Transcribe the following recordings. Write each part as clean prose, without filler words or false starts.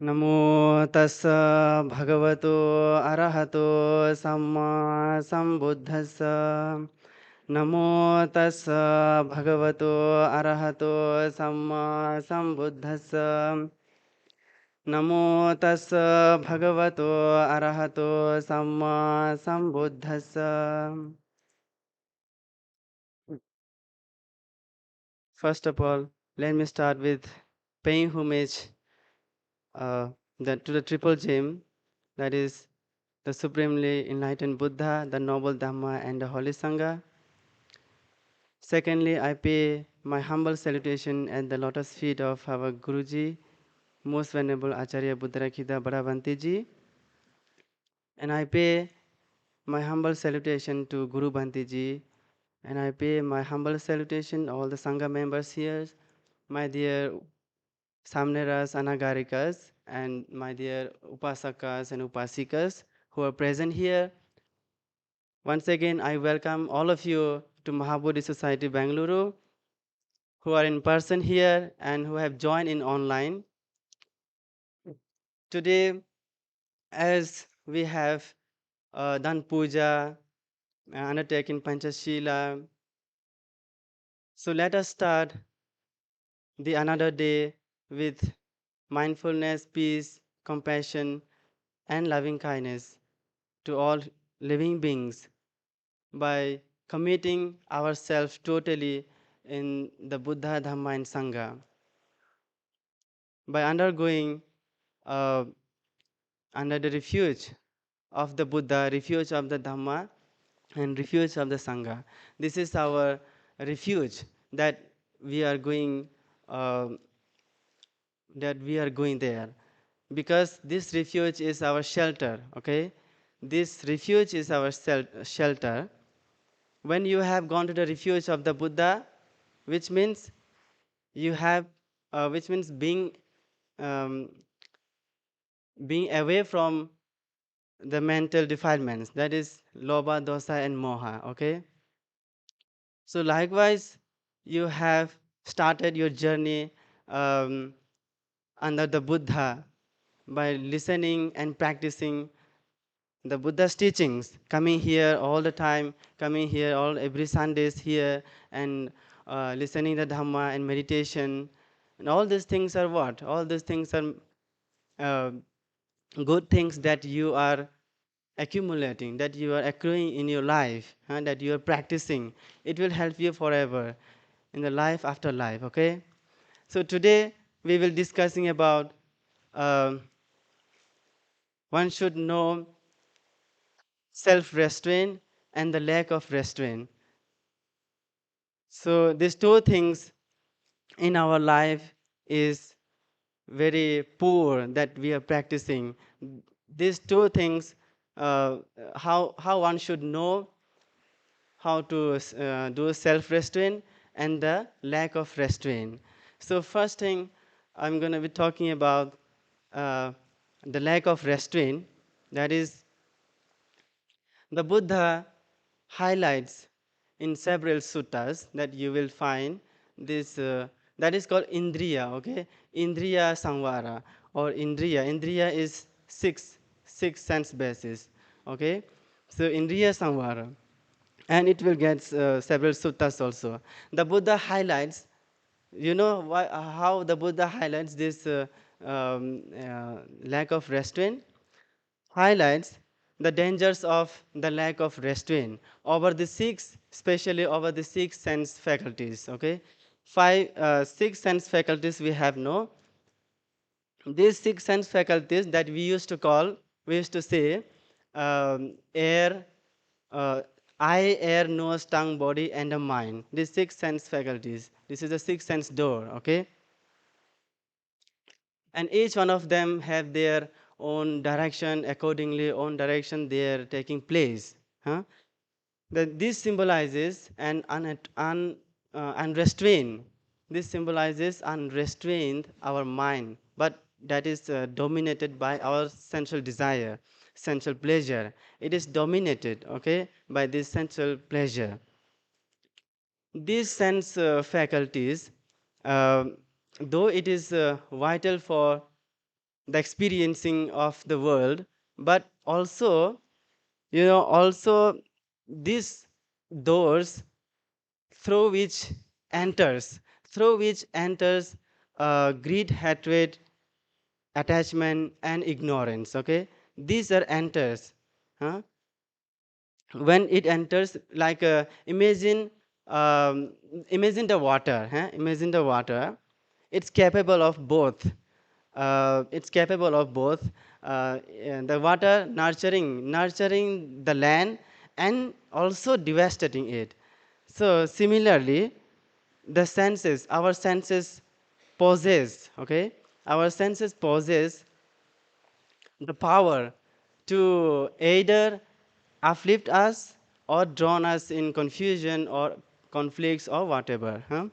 Namo tassa bhagavato arahato samma sambuddhassa. Namo tassa bhagavato arahato samma sambuddhassa. Namo tassa bhagavato arahato samma sambuddhassa. First of all, let me start with paying homage uh, to the triple gem, that is the supremely enlightened Buddha, the noble Dhamma, and the Holy Sangha. Secondly, I pay my humble salutation at the lotus feet of our Guruji, Most Venerable Acharya Buddharakkhita Bharavanti ji, and I pay my humble salutation to Guru Bhante ji, and I pay my humble salutation all the Sangha members here, my dear Samneras, Anagarikas, and my dear Upasakas and Upasikas who are present here. Once again, I welcome all of you to Mahabodhi Society, Bengaluru, who are in person here and who have joined in online. Today, as we have done puja, undertaken Panchashila, so let us start the another day with mindfulness, peace, compassion, and loving kindness to all living beings by committing ourselves totally in the Buddha, Dhamma, and Sangha, by undergoing uh, under the refuge of the Buddha, refuge of the Dhamma, and refuge of the Sangha. This is our refuge that we are going uh, there, because this refuge is our shelter. Okay, this refuge is our shelter. When you have gone to the refuge of the Buddha, which means you have, which means um, being away from the mental defilements, that is lobha, dosa, and moha. Okay, so likewise, you have started your journey under the Buddha by listening and practicing the Buddha's teachings, coming here all the time, coming here every Sundays here, and listening the Dhamma and meditation. And all these things are what? All these things are uh, good things that you are accumulating, that you are accruing in your life, and that you are practicing. It will help you forever in the life after life. Okay, so today we will discussing about one should know self-restraint and the lack of restraint. So these two things in our life is very poor that we are practicing. These two things, how one should know how to do self-restraint and the lack of restraint. So first thing, I'm going to be talking about the lack of restraint. That is, the Buddha highlights in several suttas that you will find this, that is called Indriya. Okay, Indriya Samvara, or Indriya. Indriya is six sense basis. Okay, so Indriya Samvara, and it will get several suttas also. The Buddha highlights, you know why, how the Buddha highlights this lack of restraint? Highlights the dangers of the lack of restraint over the six, especially over the six sense faculties. Okay, six sense faculties we have. No, these six sense faculties that we used to say, air, uh, eye, air, nose, tongue, body, and the mind. These six sense faculties. This is the six sense door. Okay, and each one of them have their own direction. Accordingly, own direction they are taking place. Huh? This symbolizes an unrestrained. This symbolizes unrestrained our mind, but that is dominated by our sensual desire, sensual pleasure. It is dominated, okay, by this sensual pleasure. These sense faculties, uh, though it is vital for the experiencing of the world, but also, also these doors through which enters, through which enters greed, hatred, attachment, and ignorance. Okay, these are enters. Huh? When it enters, like imagine the water. Huh? Imagine the water. It's capable of both. It's capable of both. And the water nurturing the land and also devastating it. So similarly, the senses, our senses possess. Okay, our senses possess the power to either uplift us or drown us in confusion or conflicts or whatever. Huh?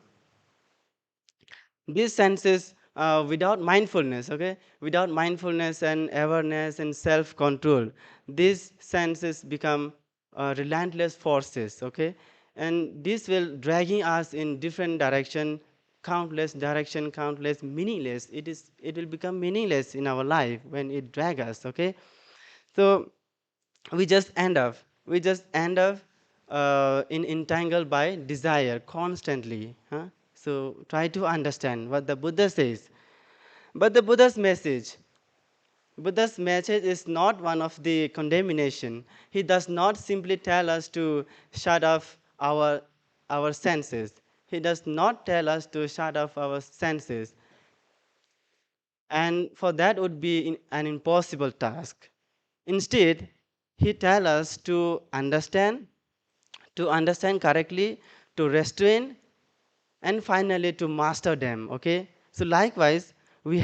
These senses, without mindfulness, okay, without mindfulness and awareness and self-control, these senses become relentless forces, okay, and this will dragging us in different direction, countless meaningless. It will become meaningless in our life when it drag us, okay. So we just end up in entangled by desire constantly. Huh? So try to understand what the Buddha says. But the Buddha's message is not one of the condemnation. He does not simply tell us to shut off our senses. He does not tell us to shut off our senses, and for that would be an impossible task. Instead, he tells us to understand correctly, to restrain, and finally to master them. Okay. So likewise, we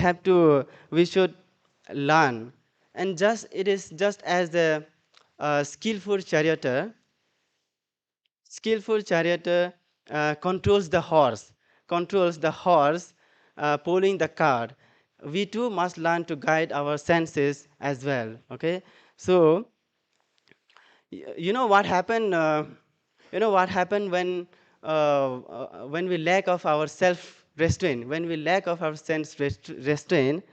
should learn, and just it is just as the skillful charioteer skillful charioteer controls the horse pulling the cart. We too must learn to guide our senses as well. Okay, so you know what happened. You know what happened when we lack of our self restraint, when we lack of our sense restraint,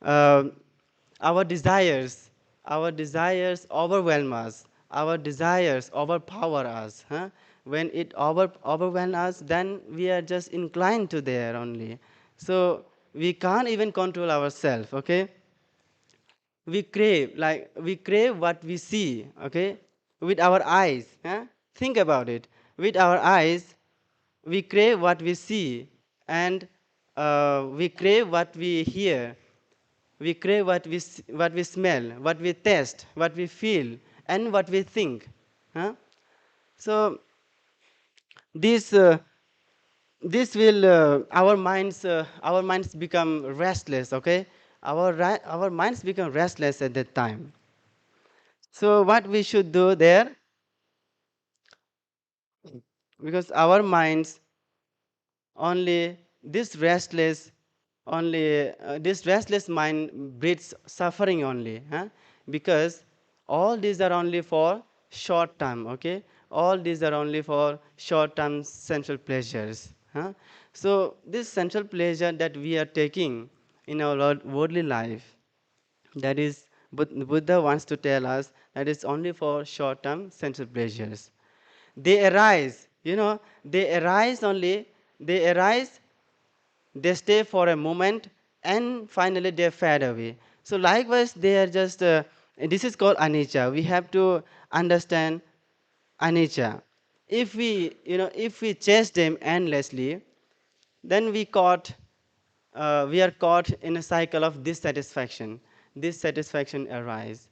uh, our desires, our desires overwhelm us. Our desires overpower us. Huh? When it overwhelms us, then we are just inclined to there only. So we can't even control ourselves. Okay, we crave what we see. Okay, with our eyes. Huh? Think about it. With our eyes, we crave what we see, and we crave what we hear. We crave what we smell, what we taste, what we feel, and what we think. Huh? So this this will our minds become restless. Okay, our minds become restless at that time. So what we should do there, because our minds only this restless this restless mind breeds suffering only. Huh? Because all these are only for short term. Okay, all these are only for short term sensual pleasures. Huh? So this sensual pleasure that we are taking in our worldly life, that is Buddha wants to tell us that it's only for short term sensual pleasures. They arise, they arise only, they arise, they stay for a moment, and finally they fade away. So likewise, they are just, this is called anicca. We have to understand anicca. If we chase them endlessly, then we are caught in a cycle of dissatisfaction. Dissatisfaction arise.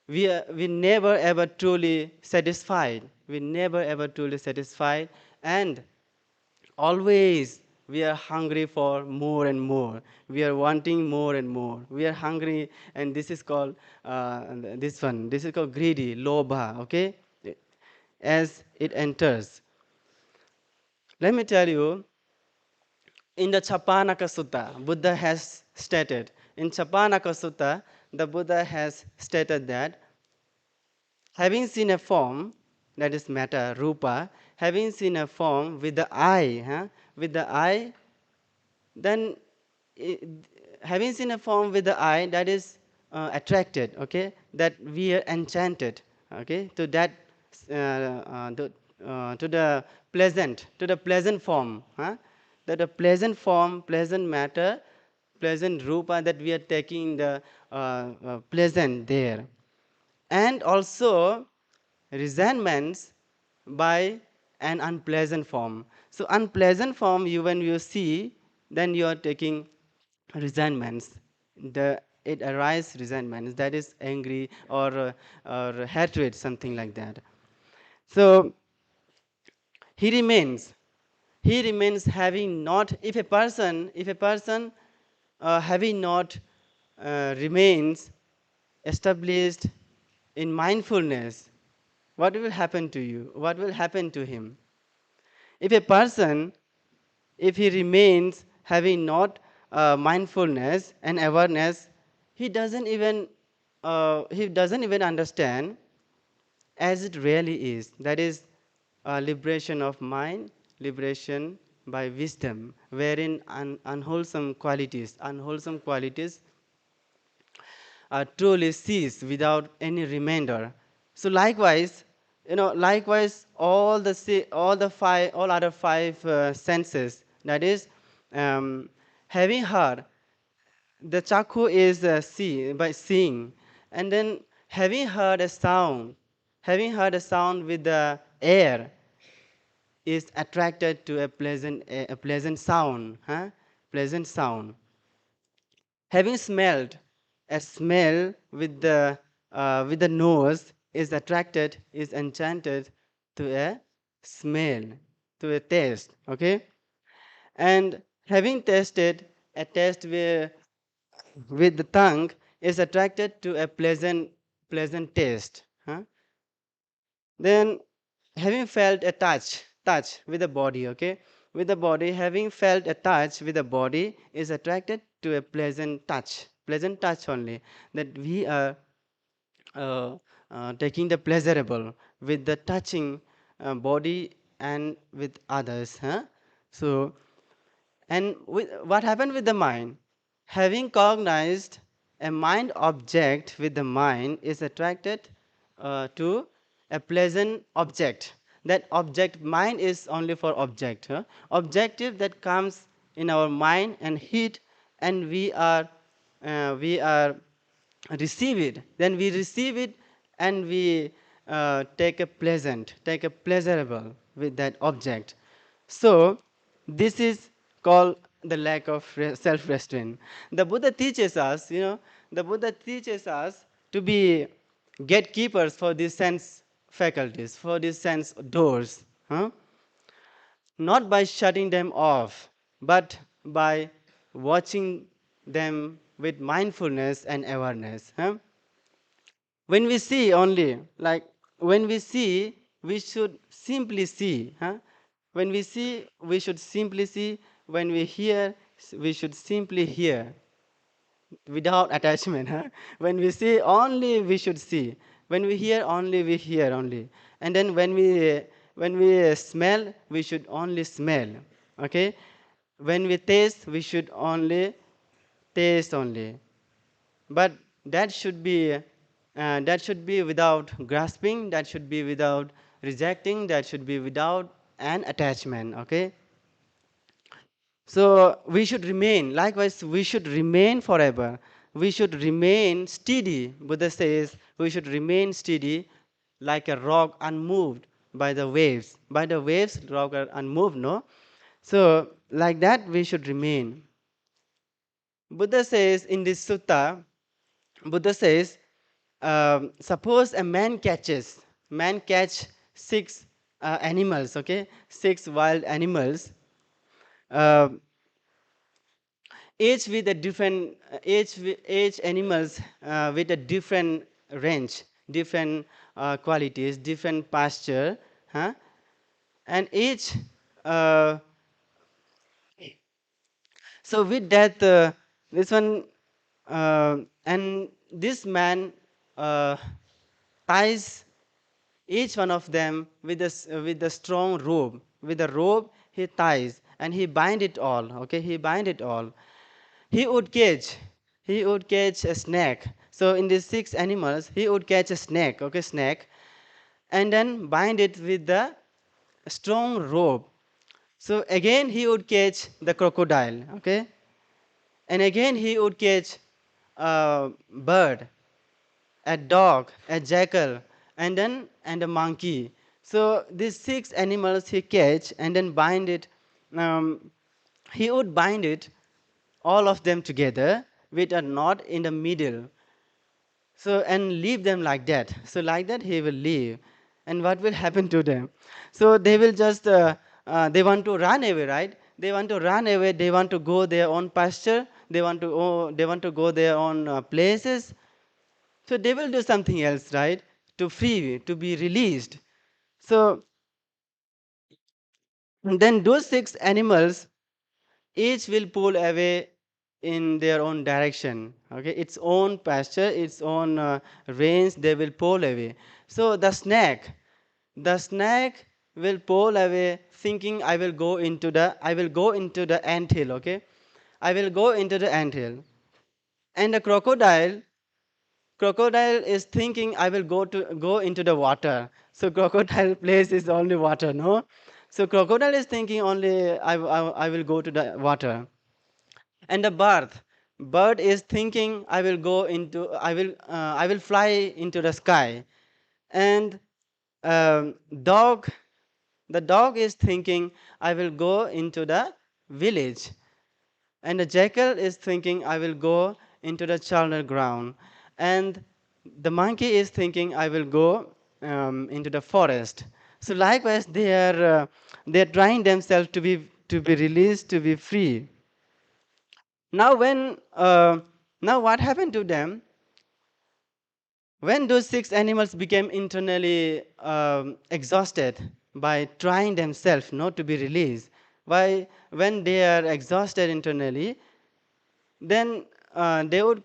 We never ever truly satisfied. We never ever truly satisfied, and always we are hungry for more and more. We are wanting more and more. We are hungry, and this is called this one. This is called greedy, lobha. Okay, as it enters. Let me tell you, in the Chapanaka Sutta, Buddha has stated. In Chapanaka Sutta, the Buddha has stated that having seen a form, that is matter, rupa, having seen a form with the eye, with the eye, then having seen a form with the eye, that is attracted, okay, that we are enchanted, okay, to that, to the pleasant form, huh? That a pleasant form, pleasant matter, pleasant rupa that we are taking the pleasant there. And also resentments by an unpleasant form. So unpleasant form, you when you see, then you are taking resentments. It arises resentments, that is angry or hatred, something like that. So he remains. He remains having not. If a person having not remains established in mindfulness, what will happen to you? What will happen to him? If a person, if he remains having not mindfulness and awareness, he doesn't even understand as it really is. That is liberation of mind, liberation by wisdom, wherein unwholesome qualities truly cease without any remainder. So likewise, all other five senses, that is, having heard, the chakku is see by seeing, and then having heard a sound with the air is attracted to a pleasant sound, huh? Pleasant sound. Having smelled a smell with the nose is enchanted to a smell, to a taste, okay? And having tasted a taste with the tongue is attracted to a pleasant taste, huh? Then having felt a touch with the body, okay, with the body, having felt a touch with the body is attracted to a pleasant touch only, that we are taking the pleasurable with the touching body and with others, huh? So, and what happened with the mind? Having cognized a mind object with the mind is attracted to a pleasant object. That object, mind is only for object. Huh? Objective that comes in our mind and hit, and we are receive it. Then we receive it, and we take a pleasurable with that object. So this is called the lack of self-restraint. The Buddha teaches us to be gatekeepers for these sense faculties, for these sense doors, huh? Not by shutting them off, but by watching them with mindfulness and awareness, huh? When we see only, like when we see, we should simply see, huh? When we see, we should simply see. When we hear, we should simply hear without attachment, huh? When we see only, we should see. When we hear only, we hear only. And then when we smell, we should only smell, okay? When we taste, we should only taste only. But that should be without grasping, that should be without rejecting, that should be without an attachment, okay? So we should remain, likewise, we should remain forever. We should remain steady. Buddha says we should remain steady like a rock unmoved by the waves. By the waves, rock are unmoved, no? So, like that, we should remain. Buddha says in this sutta, Buddha says, suppose a man catch six animals, okay, six wild animals, uh, each with a different, each animals with a different range, different qualities, different pasture, huh? And each, uh, so with that, this one, and this man uh, ties each one of them with a strong rope. With a rope, he ties and he bind it all. Okay, he bind it all. he would catch he would catch a snake. So in these six animals, he would catch a snake, okay, snake, and then bind it with the strong rope. So again he would catch the crocodile, okay, and again he would catch a bird, a dog, a jackal, and a monkey. So these six animals he catch and then bind it. Um, he would bind it, all of them together, with a knot in the middle. So and leave them like that. So like that he will leave, and what will happen to them? So they will just they want to run away, right? They want to run away. They want to go their own pasture. They want to go their own places. So they will do something else, right? To free, to be released. So then those six animals each will pull away in their own direction. Okay, its own pasture, its own range, they will pull away. So the snake will pull away, thinking I will go into the anthill. Okay, I will go into the anthill, and the crocodile is thinking I will go into the water. So crocodile place is only water, no? So crocodile is thinking only I will go to the water. And the bird is thinking I will fly into the sky. And um, dog the dog is thinking I will go into the village. And the jackal is thinking, I will go into the charnel ground. And the monkey is thinking, I will go into the forest. So likewise, they are trying themselves to be released, to be free. Now, now what happened to them? When those six animals became internally exhausted by trying themselves not to be released, when they are exhausted internally, then they would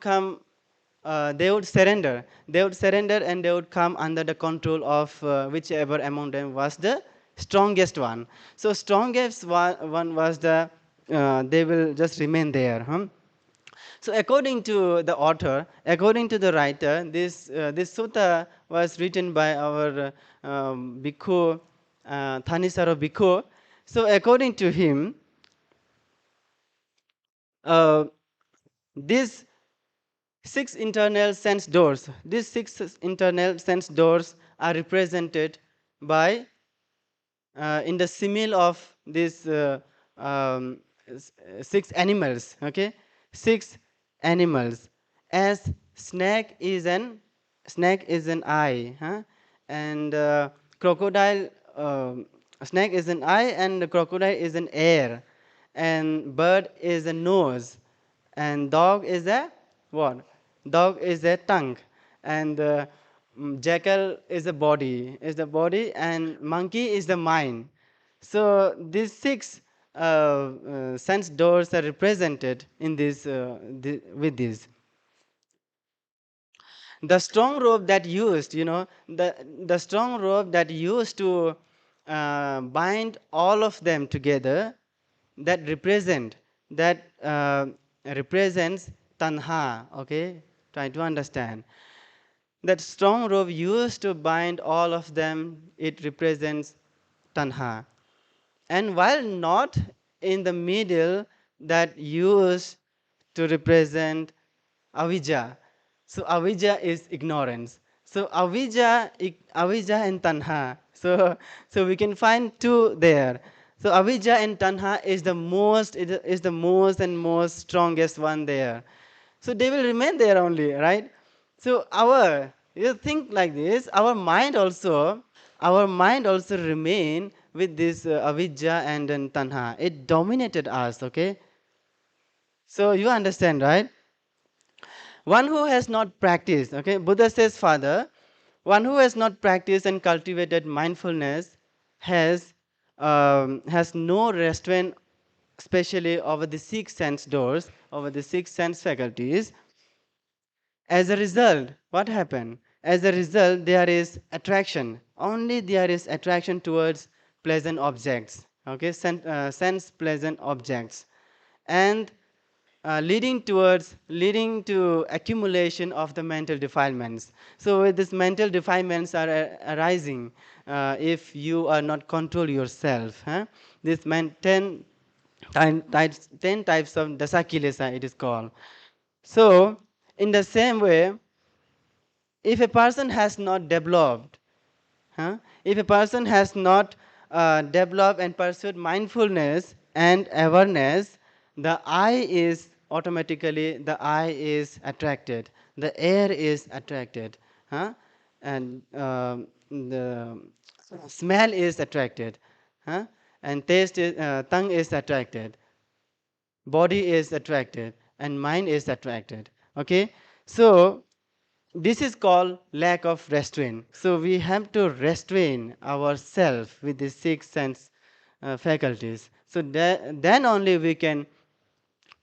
surrender. They would surrender and they would come under the control of whichever among them was the strongest one. So strongest one was they will just remain there. Huh? So according to the author, according to the writer, this sutta was written by our Bhikkhu, Thanisaro Bhikkhu. So according to him, uh, these these six internal sense doors are represented by in the simile of these six animals. Okay, six animals. As snake is an eye, huh? And crocodile snake is an eye, and crocodile is an ear, and bird is a nose, and dog is a what? Dog is a tongue, and jackal is the body, and monkey is the mind. So these six sense doors are represented in with this. The strong rope that used, the strong rope that used to bind all of them together, that represents tanha. Okay, try to understand. That strong rope used to bind all of them, it represents tanha. And while not in the middle, that used to represent avijja. So avijja is ignorance. So avijja and tanha. So we can find two there. So avijja and tanha is the most and most strongest one there. So they will remain there only, right? So you think like this, our mind also remain with this avijja and then tanha. It dominated us, okay? So you understand, right? One who has not practiced, okay? Buddha says, Father, one who has not practiced and cultivated mindfulness has no restraint, especially over the six sense doors, over the six sense faculties. As a result, what happened? As a result, there is attraction. Only there is attraction towards pleasant objects, okay? Sense pleasant objects. And leading to accumulation of the mental defilements. So these mental defilements are arising if you are not control yourself. Huh? This 10 types of dasakilesa it is called. So in the same way, if a person has not developed, huh? If a person has not developed and pursued mindfulness and awareness, the eye is attracted, the air is attracted, huh? And the smell is attracted, huh? And tongue is attracted, body is attracted, and mind is attracted. Okay, so this is called lack of restraint. So we have to restrain ourselves with the six sense faculties. So then only we can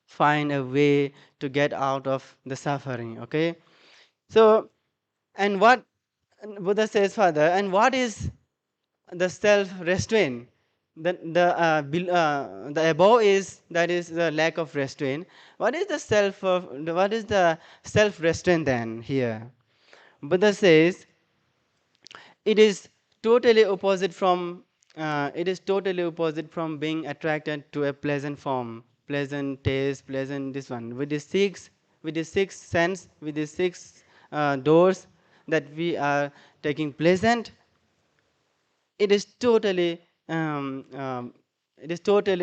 find a way to get out of the suffering. Okay. So and what Buddha says further, and what is the self restraint? The above is that is the lack of restraint. What is the self restraint then here? Buddha says it is totally opposite from being attracted to a pleasant form, pleasant taste, pleasant this one. With the six sense, with the six doors that we are taking pleasant, it is totally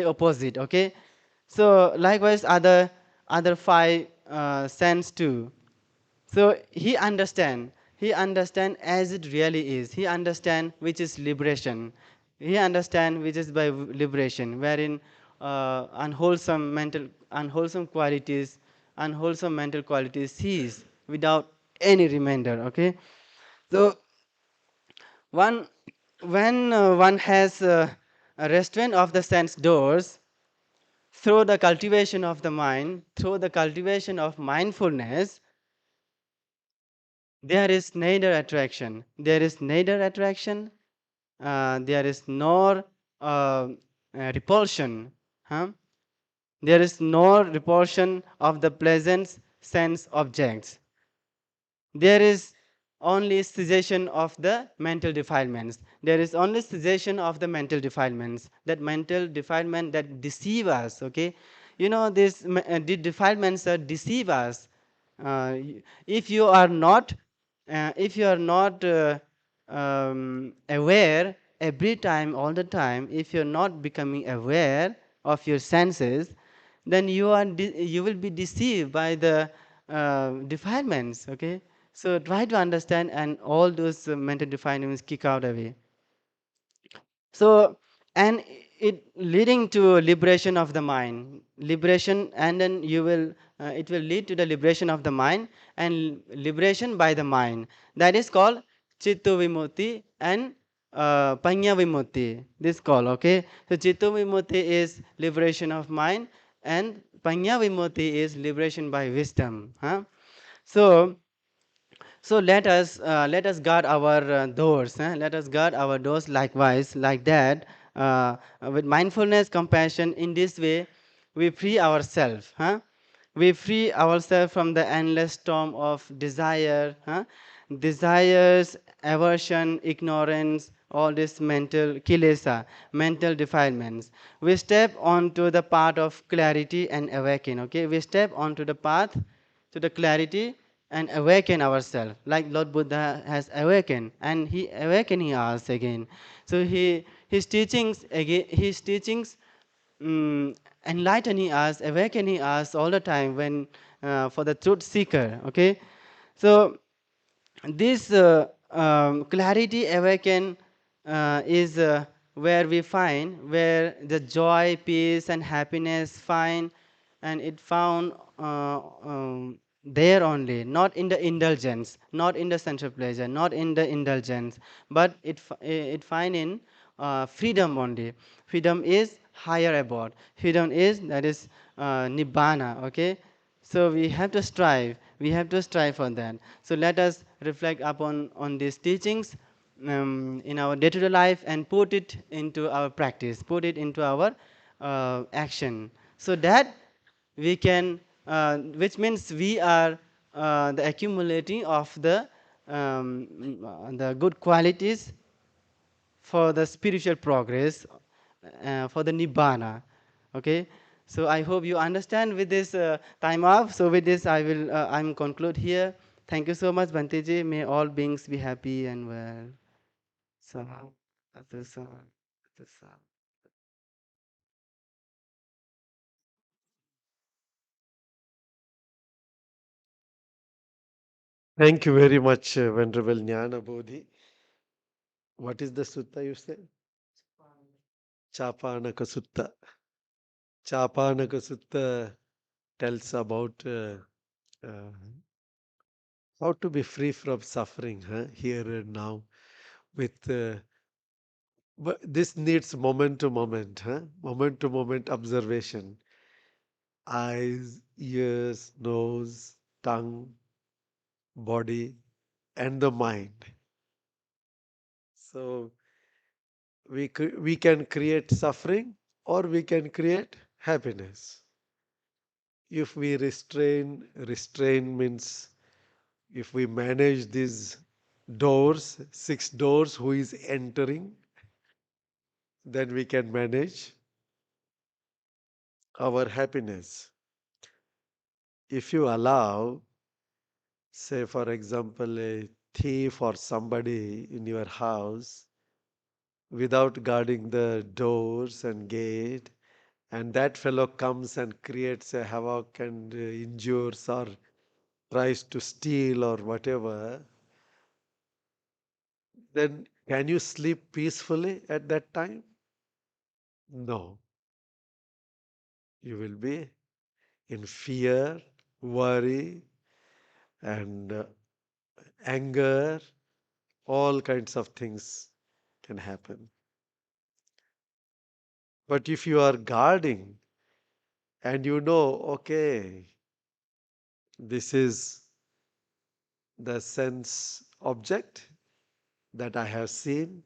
opposite. Okay, so likewise other five sense too. So he understand as it really is. He understand which is liberation. He understand which is by liberation, wherein unwholesome mental qualities cease without any remainder. Okay, so one when one has a restraint of the sense doors through the cultivation of the mind, through the cultivation of mindfulness, there is neither attraction, there is nor repulsion, huh? There is no repulsion of the pleasant sense objects. There is only cessation of the mental defilements. There is only cessation of the mental defilements, that mental defilement that deceive us. Okay, you know the defilements that deceive us. uh, if you are not aware every time, all the time, if you're not becoming aware of your senses, then you will be deceived by the defilements. Okay, so try to understand, and all those mental defilements kick out away. So, and it leading to liberation of the mind, liberation, and then it will lead to the liberation of the mind and liberation by the mind. That is called Chittu Vimutti and Panya Vimutti. This call, okay? So Chittu Vimutti is liberation of mind, and Panya Vimutti is liberation by wisdom. Huh? So let us guard our doors. Let us guard our doors likewise, like that. With mindfulness, compassion. In this way, we free ourselves. Huh? We free ourselves from the endless storm of desire, huh? Desires, aversion, ignorance, all this mental kilesa, mental defilements. We step onto the path of clarity and awaken. Okay, we step onto the path to the clarity and awaken ourselves, like Lord Buddha has awakened, and he awakening us again. So his teachings enlightening us, awakening us all the time when for the truth seeker. Okay, so this clarity awaken is where we find where the joy, peace, and happiness find, and it found there only, not in the indulgence, not in the sensual pleasure, not in the indulgence, but it find in freedom only. Freedom is higher abode. Freedom is that is nibbana. Okay, so we have to strive. We have to strive for that. So let us reflect upon on these teachings in our day-to-day life and put it into our practice, put it into our action, so that we can which means we are the accumulating of the good qualities for the spiritual progress, for the nibbana. Okay, so I hope you understand with this time off. So with this, I'm conclude here. Thank you so much, Bhanteji. May all beings be happy and well. So, that's all. That's all. Thank you very much, Venerable Nyanabodhi. What is the sutta you said? Chapanaka Sutta. Chapanaka Sutta tells about uh, how to be free from suffering here and now. With but this needs moment to moment, moment to moment observation. Eyes, ears, nose, tongue, body, and the mind. So we can create suffering or we can create happiness. If we restrain means if we manage these doors, six doors, who is entering, then we can manage our happiness. If you allow, say, for example, a thief or somebody in your house without guarding the doors and gate, and that fellow comes and creates a havoc and injures or tries to steal or whatever, then can you sleep peacefully at that time? No. You will be in fear, worry, and anger. All kinds of things can happen. But if you are guarding and you know, okay, this is the sense object that I have seen.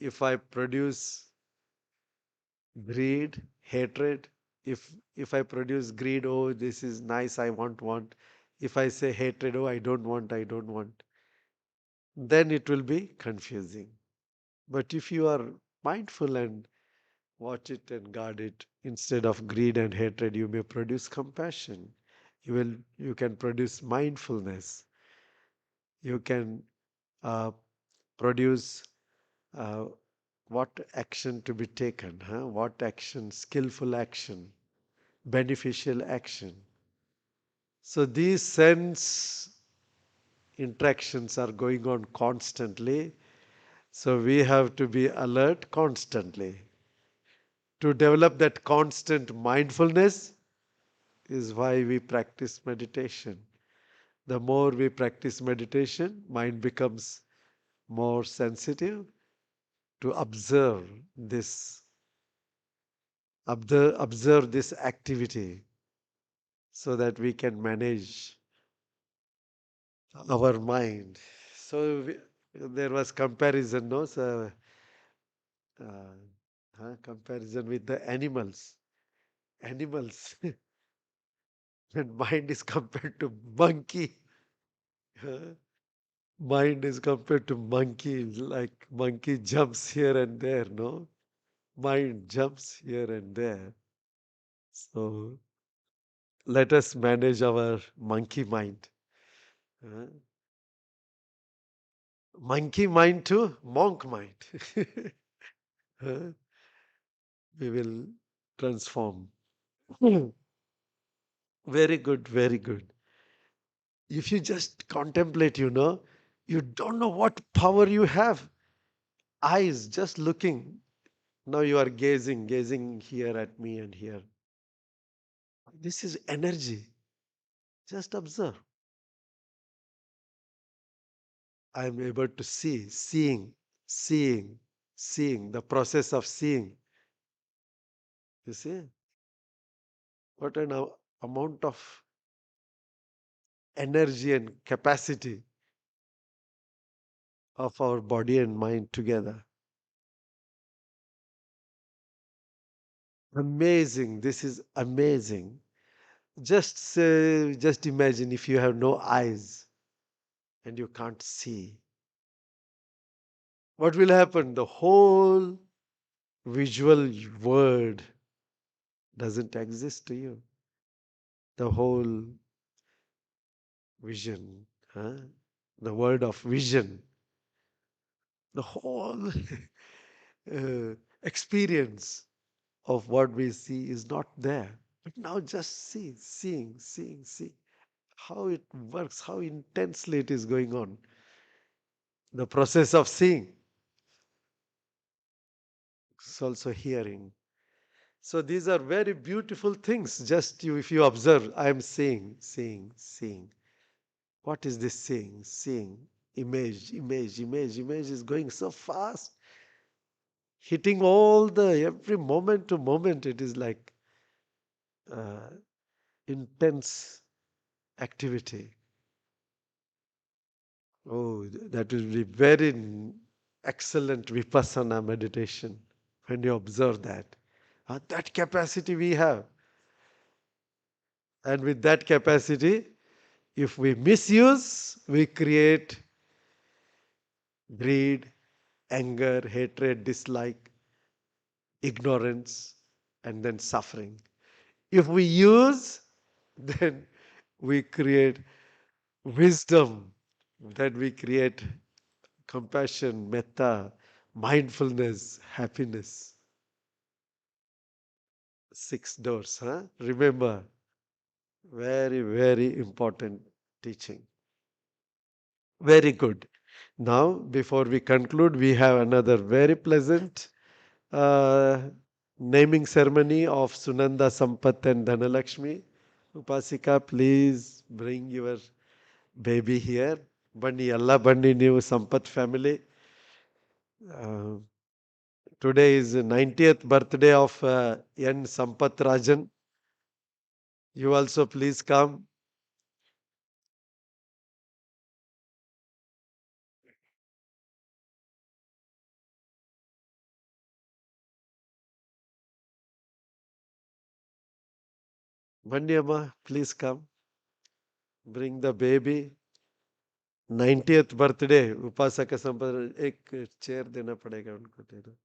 If I produce greed, hatred, if I produce greed, oh, this is nice, I want. If I say hatred, oh, I don't want, then it will be confusing. But if you are mindful and watch it and guard it, instead of greed and hatred, you may produce compassion. You can produce mindfulness. You can uh, produce uh, what action to be taken, what action, skillful action, beneficial action. So these sense interactions are going on constantly. So we have to be alert constantly. To develop that constant mindfulness is why we practice meditation. The more we practice meditation, mind becomes more sensitive to observe this activity so that we can manage our mind. So there was comparison, no? So, comparison with the animals. Animals, when mind is compared to monkey, uh, mind is compared to monkey, like monkey jumps here and there, no? Mind jumps here and there. So let us manage our monkey mind. uh, Monkey mind to monk mind. Uh, we will transform. Very good, very good. If you just contemplate, you don't know what power you have. Eyes just looking. Now you are gazing here at me and here. This is energy. Just observe. I am able to seeing, seeing, the process of seeing. You see, what an amount of energy and capacity of our body and mind together. Amazing. This is amazing. Just imagine if you have no eyes and you can't see. What will happen? The whole visual world doesn't exist to you. The whole vision, huh? The word of vision, the whole experience of what we see is not there. But now just see, see how it works, how intensely it is going on. The process of seeing is also hearing. So these are very beautiful things. Just you, if you observe, I am seeing. What is this seeing? Seeing. Image is going so fast, hitting all the every moment to moment. It is like uh, intense activity. Oh, that will be very excellent vipassana meditation when you observe that. That capacity we have. And with that capacity, if we misuse, we create greed, anger, hatred, dislike, ignorance, and then suffering. If we use, then we create wisdom, then we create compassion, metta, mindfulness, happiness. Six doors, huh? Remember, very, very important teaching. Very good. Now, before we conclude, we have another very pleasant uh, naming ceremony of Sunanda Sampath and Dhanalakshmi. Upasika, please bring your baby here. Bandi, Allah Bandi New Sampath family. Uh, Today is the 90th birthday of N. Sampath Rajan. You also please come. Bandi Amma, please come. Bring the baby. 90th birthday उपासक संपर एक chair देना पड़ेगा उनको दे दो